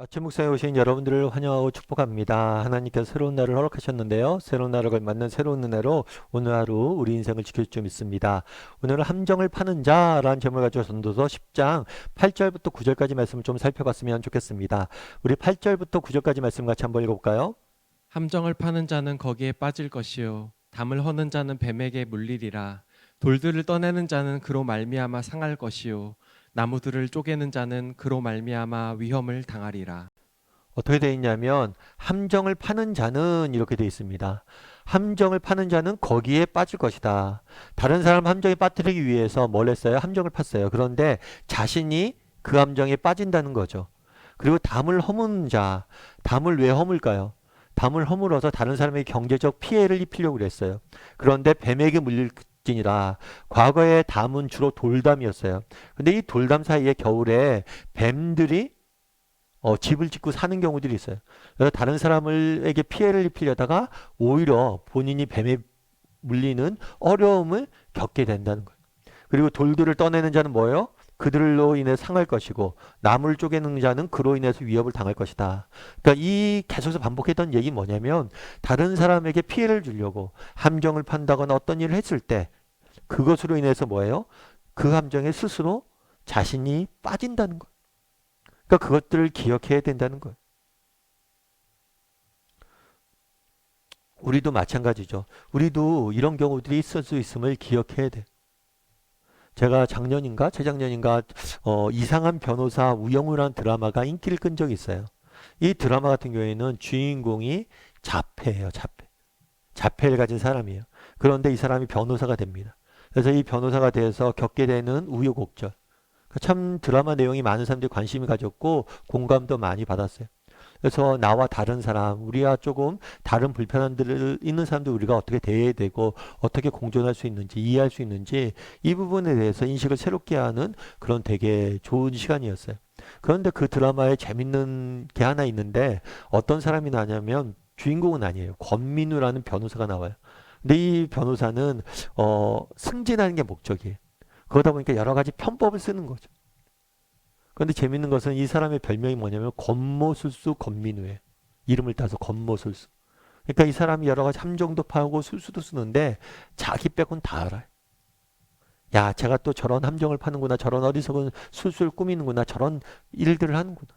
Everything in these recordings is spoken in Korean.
아침 묵상에 오신 여러분들을 환영하고 축복합니다. 하나님께서 새로운 날을 허락하셨는데요. 새로운 날을 맞는 새로운 은혜로 오늘 하루 우리 인생을 지킬 줄 믿습니다. 오늘은 함정을 파는 자라는 제목을 가지고 전도서 10장 8절부터 9절까지 말씀을 좀 살펴봤으면 좋겠습니다. 우리 8절부터 9절까지 말씀 같이 한번 읽어볼까요? 함정을 파는 자는 거기에 빠질 것이요 담을 허는 자는 뱀에게 물리리라. 돌들을 떠내는 자는 그로 말미암아 상할 것이요 나무들을 쪼개는 자는 그로 말미암아 위험을 당하리라. 어떻게 되어 있냐면 함정을 파는 자는 이렇게 되어 있습니다. 함정을 파는 자는 거기에 빠질 것이다. 다른 사람 함정에 빠뜨리기 위해서 뭘 했어요? 함정을 팠어요. 그런데 자신이 그 함정에 빠진다는 거죠. 그리고 담을 허무는 자, 담을 왜 허물까요? 담을 허물어서 다른 사람에게 경제적 피해를 입히려고 그랬어요. 그런데 뱀에게 물릴지니라. 과거에 담은 주로 돌담이었어요. 근데 이 돌담 사이에 겨울에 뱀들이 집을 짓고 사는 경우들이 있어요. 그래서 다른 사람에게 피해를 입히려다가 오히려 본인이 뱀에 물리는 어려움을 겪게 된다는 거예요. 그리고 돌들을 떠내는 자는 뭐예요? 그들로 인해 상할 것이고 나무를 쪼개는 자는 그로 인해서 위협을 당할 것이다. 그러니까 이 계속해서 반복했던 얘기 뭐냐면 다른 사람에게 피해를 주려고 함정을 판다거나 어떤 일을 했을 때 그것으로 인해서 뭐예요? 그 함정에 스스로 자신이 빠진다는 거예요. 그러니까 그것들을 기억해야 된다는 거예요. 우리도 마찬가지죠. 우리도 이런 경우들이 있을 수 있음을 기억해야 돼. 제가 작년인가 재작년인가 이상한 변호사 우영우라는 드라마가 인기를 끈 적이 있어요. 이 드라마 같은 경우에는 주인공이 자폐예요. 자폐. 자폐를 가진 사람이에요. 그런데 이 사람이 변호사가 됩니다. 그래서 이 변호사가 돼서 겪게 되는 우여곡절. 참 드라마 내용이 많은 사람들이 관심이 가졌고 공감도 많이 받았어요. 그래서 나와 다른 사람, 우리와 조금 다른 불편함들 있는 사람들 우리가 어떻게 대해야 되고 어떻게 공존할 수 있는지 이해할 수 있는지 이 부분에 대해서 인식을 새롭게 하는 그런 되게 좋은 시간이었어요. 그런데 그 드라마에 재밌는 게 하나 있는데 어떤 사람이 나냐면 주인공은 아니에요. 권민우라는 변호사가 나와요. 근데 이 변호사는 승진하는 게 목적이에요. 그러다 보니까 여러 가지 편법을 쓰는 거죠. 그런데 재밌는 것은 이 사람의 별명이 뭐냐면 권모술수 권민우예요. 이름을 따서 권모술수. 그러니까 이 사람이 여러 가지 함정도 파고 술수도 쓰는데 자기 빼곤 다 알아요. 야, 제가 또 저런 함정을 파는구나. 저런 어리석은 술수를 꾸미는구나. 저런 일들을 하는구나.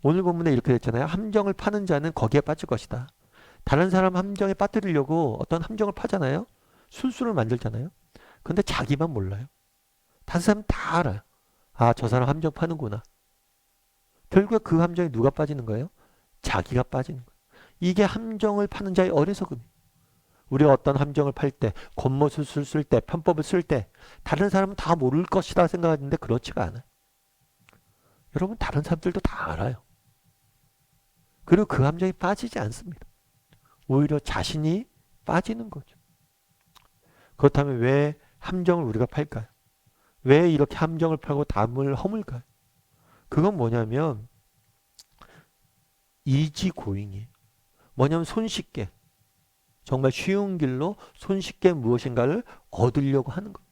오늘 본문에 이렇게 됐잖아요. 함정을 파는 자는 거기에 빠질 것이다. 다른 사람 함정에 빠뜨리려고 어떤 함정을 파잖아요. 술수를 만들잖아요. 근데 자기만 몰라요. 다른 사람 다 알아요. 아, 저 사람 함정 파는구나. 결국에 그 함정에 누가 빠지는 거예요? 자기가 빠지는 거예요. 이게 함정을 파는 자의 어리석음이에요. 우리가 어떤 함정을 팔 때, 겉멋을 쓸 때, 편법을 쓸 때, 다른 사람은 다 모를 것이다 생각하는데 그렇지가 않아요. 여러분, 다른 사람들도 다 알아요. 그리고 그 함정에 빠지지 않습니다. 오히려 자신이 빠지는 거죠. 그렇다면 왜 함정을 우리가 팔까요? 왜 이렇게 함정을 팔고 담을 허물까요? 그건 뭐냐면 이지고잉이에요. 뭐냐면 손쉽게 정말 쉬운 길로 손쉽게 무엇인가를 얻으려고 하는 거예요.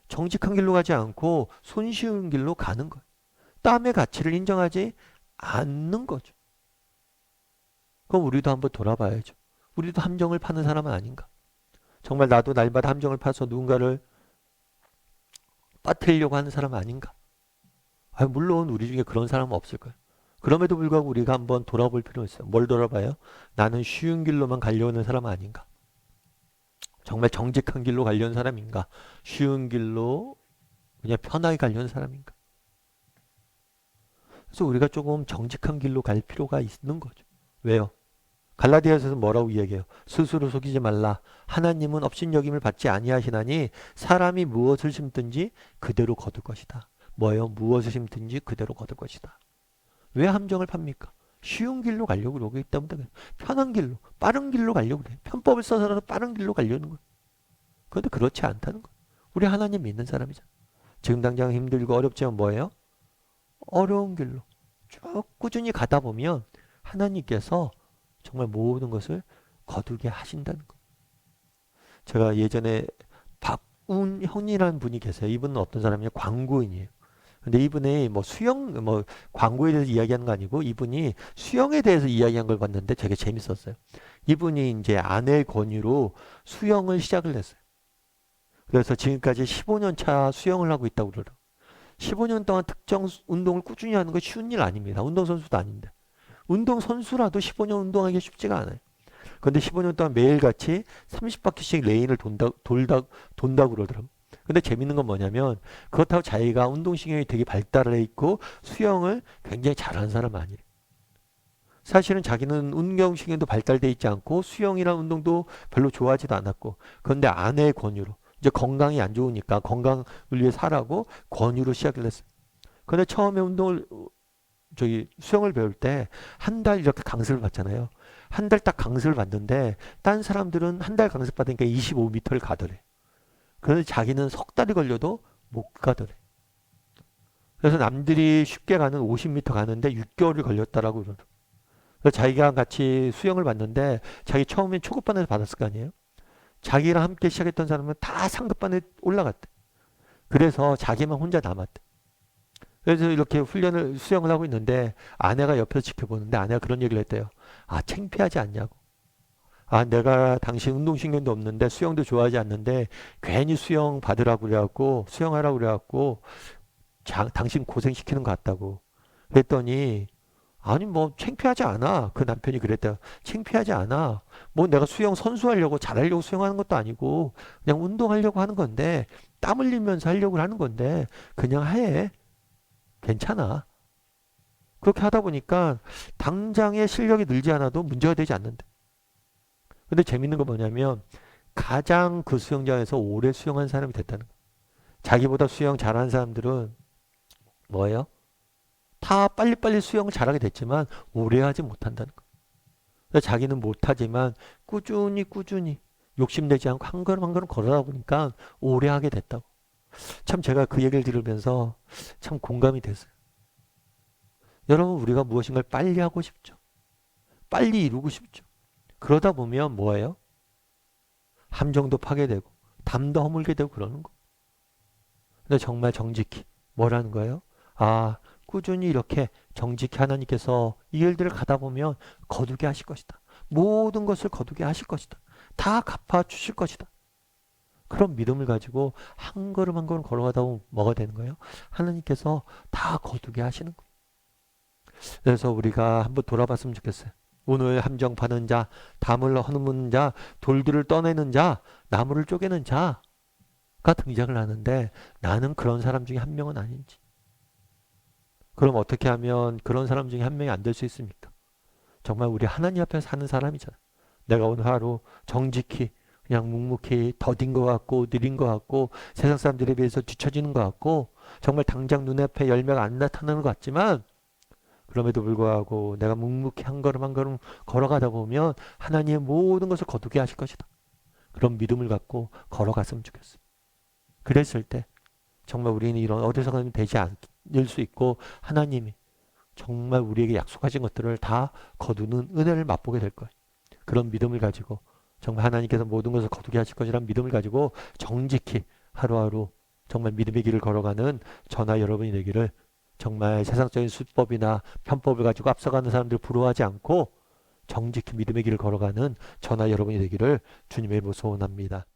정직한 길로 가지 않고 손쉬운 길로 가는 거예요. 땀의 가치를 인정하지 않는 거죠. 그럼 우리도 한번 돌아봐야죠. 우리도 함정을 파는 사람은 아닌가? 정말 나도 날마다 함정을 파서 누군가를 빠뜨리려고 하는 사람 아닌가? 물론 우리 중에 그런 사람은 없을 거예요. 그럼에도 불구하고 우리가 한번 돌아볼 필요가 있어요. 뭘 돌아봐요? 나는 쉬운 길로만 가려는 사람 아닌가? 정말 정직한 길로 가려는 사람인가? 쉬운 길로 그냥 편하게 가려는 사람인가? 그래서 우리가 조금 정직한 길로 갈 필요가 있는 거죠. 왜요? 갈라디아서는 뭐라고 이야기해요? 스스로 속이지 말라. 하나님은 업신여김을 받지 아니하시나니 사람이 무엇을 심든지 그대로 거둘 것이다. 뭐예요? 무엇을 심든지 그대로 거둘 것이다. 왜 함정을 팝니까? 쉬운 길로 가려고 그러기 때문에 그래요. 편한 길로, 빠른 길로 가려고 그래요. 편법을 써서라도 빠른 길로 가려는 거예요. 그런데 그렇지 않다는 거예요. 우리 하나님 믿는 사람이잖아. 지금 당장 힘들고 어렵지만 뭐예요? 어려운 길로 쭉 꾸준히 가다 보면 하나님께서 정말 모든 것을 거두게 하신다는 거예요. 제가 예전에 박운형이라는 분이 계세요. 이분은 어떤 사람이냐? 광고인이에요. 근데 이분이 뭐 수영, 뭐 광고에 대해서 이야기하는 거 아니고 이분이 수영에 대해서 이야기한 걸 봤는데 되게 재밌었어요. 이분이 이제 아내의 권유로 수영을 시작을 했어요. 그래서 지금까지 15년 차 수영을 하고 있다고 그러더라고요. 15년 동안 특정 운동을 꾸준히 하는 거 쉬운 일 아닙니다. 운동선수도 아닌데. 운동선수라도 15년 운동하기 쉽지가 않아요. 그런데 15년 동안 매일같이 30바퀴씩 레인을 돈다 그러더라고요. 근데 재밌는 건 뭐냐면 그렇다고 자기가 운동신경이 되게 발달해 있고 수영을 굉장히 잘하는 사람 아니에요. 사실은 자기는 운동신경도 발달돼 있지 않고 수영이나 운동도 별로 좋아하지도 않았고 그런데 아내의 권유로 이제 건강이 안 좋으니까 건강을 위해 사라고 권유로 시작을 했어요. 근데 처음에 수영을 배울 때 한 달 이렇게 강습을 받잖아요. 한 달 딱 강습을 받는데 딴 사람들은 한 달 강습 받으니까 25m를 가더래. 그런데 자기는 석 달이 걸려도 못 가더래. 그래서 남들이 쉽게 가는 50m 가는데 6개월이 걸렸다라고 그러더라고요. 그래서 자기가 같이 수영을 받는데 자기 처음엔 초급반에서 받았을 거 아니에요. 자기랑 함께 시작했던 사람은 다 상급반에 올라갔대. 그래서 자기만 혼자 남았대. 그래서 이렇게 수영을 하고 있는데 아내가 옆에서 지켜보는데 아내가 그런 얘기를 했대요. 아, 창피하지 않냐고. 아, 내가 당신 운동신경도 없는데 수영도 좋아하지 않는데 괜히 수영 받으라고 그래갖고 수영하라고 그래갖고 당신 고생시키는 것 같다고. 그랬더니 아니 뭐 창피하지 않아. 그 남편이 그랬대요. 창피하지 않아. 뭐 내가 수영 선수하려고 잘하려고 수영하는 것도 아니고 그냥 운동하려고 하는 건데 땀 흘리면서 하려고 하는 건데 그냥 해. 괜찮아. 그렇게 하다 보니까 당장의 실력이 늘지 않아도 문제가 되지 않는데. 근데 재밌는 건 뭐냐면 가장 그 수영장에서 오래 수영한 사람이 됐다는 거예요. 자기보다 수영 잘하는 사람들은 뭐예요? 다 빨리빨리 수영을 잘하게 됐지만 오래 하지 못한다는 거예요. 그래서 자기는 못하지만 꾸준히 욕심내지 않고 한 걸음 한 걸음 걸어다 보니까 오래 하게 됐다고. 참 제가 그 얘기를 들으면서 참 공감이 됐어요. 여러분 우리가 무엇인가를 빨리 하고 싶죠. 빨리 이루고 싶죠. 그러다 보면 뭐예요? 함정도 파괴되고 담도 허물게 되고 그러는 거. 근데 정말 정직히 뭐라는 거예요? 아, 꾸준히 이렇게 정직히 하나님께서 이 일들을 가다 보면 거두게 하실 것이다. 모든 것을 거두게 하실 것이다. 다 갚아 주실 것이다. 그런 믿음을 가지고 한 걸음 한 걸음 걸어가다 보면 뭐가 되는 거예요? 하나님께서 다 거두게 하시는 거예요. 그래서 우리가 한번 돌아봤으면 좋겠어요. 오늘 함정 파는 자, 담을 허무는 자, 돌들을 떠내는 자, 나무를 쪼개는 자가 등장을 하는데 나는 그런 사람 중에 한 명은 아닌지. 그럼 어떻게 하면 그런 사람 중에 한 명이 안 될 수 있습니까? 정말 우리 하나님 앞에 사는 사람이잖아. 내가 오늘 하루 정직히 그냥 묵묵히 더딘 것 같고 느린 것 같고 세상 사람들에 비해서 뒤처지는 것 같고 정말 당장 눈앞에 열매가 안 나타나는 것 같지만 그럼에도 불구하고 내가 묵묵히 한 걸음 한 걸음 걸어가다 보면 하나님의 모든 것을 거두게 하실 것이다. 그런 믿음을 갖고 걸어갔으면 좋겠어요. 그랬을 때 정말 우리는 이런 어디서는 되지 않을 수 있고 하나님이 정말 우리에게 약속하신 것들을 다 거두는 은혜를 맛보게 될 거예요. 그런 믿음을 가지고 정말 하나님께서 모든 것을 거두게 하실 것이라는 믿음을 가지고 정직히 하루하루 정말 믿음의 길을 걸어가는 저나 여러분이 되기를 정말 세상적인 수법이나 편법을 가지고 앞서가는 사람들 부러워하지 않고 정직히 믿음의 길을 걸어가는 저나 여러분이 되기를 주님의 이름으로 소원합니다.